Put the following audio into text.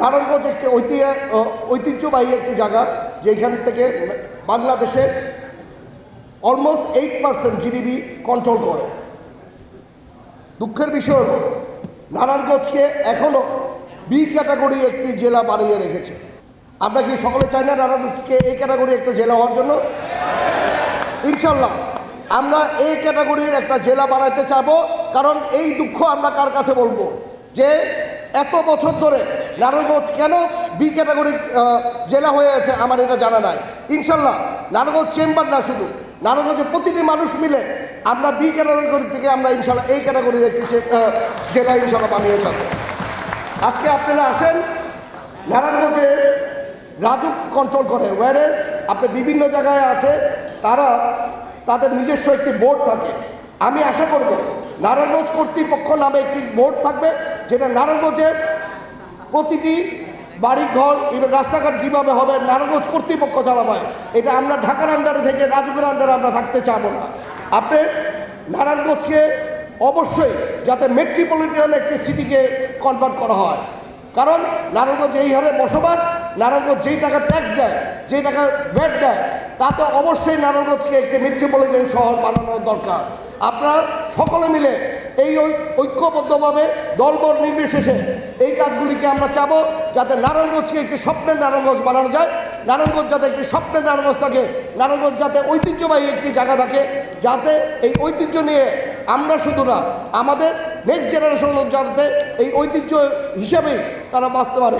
নারায়ণগঞ্জ একটি ঐতিহ্যবাহী একটি জায়গা, যেখান থেকে বাংলাদেশে অলমোস্ট 8% জিডিপি কন্ট্রোল করে। দুঃখের বিষয় হল নারায়ণগঞ্জকে এখনও বি ক্যাটাগরি একটি জেলা বানিয়ে রেখেছে। আমরা কি সকলে চাই না নারায়ণগঞ্জকে এই ক্যাটাগরি একটা জেলা হওয়ার জন্য? ইনশাল্লাহ আমরা এই ক্যাটাগরির একটা জেলা বানাইতে চাবো। কারণ এই দুঃখ আমরা কার কাছে বলবো যে এত বছর ধরে নারায়ণগঞ্জ কেন বি ক্যাটাগরি জেলা হয়ে আছে আমার এটা জানা নাই। ইনশাল্লাহ নারায়ণগঞ্জ চেম্বার না, শুধু নারায়ণগঞ্জের প্রতিটি মানুষ মিলে আমরা বি ক্যাটাগরি থেকে আমরা ইনশাল্লাহ এই ক্যাটাগরির একটি জেলা ইনশাল্লাহ বানিয়ে যাবো। আজকে আপনারা আসেন, নারায়ণগঞ্জে রাজুক কন্ট্রোল করে, ওয়ারেজ আপনি বিভিন্ন জায়গায় আছে, তারা তাদের নিজস্ব একটি বোর্ড থাকে। আমি আশা করব নারায়ণগঞ্জ কর্তৃপক্ষ নামে একটি বোর্ড থাকবে, যেটা নারায়ণগঞ্জের প্রতিটি বাড়ি ঘর এবং রাস্তাঘাট কীভাবে হবে নারায়ণগঞ্জ কর্তৃপক্ষ চালাবে। এটা আমরা ঢাকার আন্ডারে থেকে রাজুকের আন্ডারে আমরা থাকতে চাবো না। আপনি নারায়ণগঞ্জকে অবশ্যই যাতে মেট্রোপলিটন একটি সিটিকে কনভার্ট করা হয়, কারণ নারায়ণগঞ্জ এই হারে বসবাস, নারায়ণগঞ্জ যেই টাকা ট্যাক্স দেয়, যেই টাকা ভ্যাট দেয়, তাতে অবশ্যই নারায়ণগঞ্জকে একটি মেট্রোপলিটন শহর বানানোর দরকার। আপনারা সকলে মিলে এই ঐক্যবদ্ধভাবে দলবল নির্বিশেষে এই কাজগুলিকে আমরা চাবো, যাতে নারায়ণগঞ্জকে একটি স্বপ্নের নারায়ণগঞ্জ বানানো যায়। নারায়ণগঞ্জ যাতে একটি স্বপ্নের নারায়ণগঞ্জ থাকে, নারায়ণগঞ্জ যাতে ঐতিহ্যবাহী একটি জায়গা থাকে, যাতে এই ঐতিহ্য নিয়ে আমরা শুধু না, আমাদের নেক্সট জেনারেশন যাতে এই ঐতিহ্য হিসেবেই তারা বাঁচতে পারে।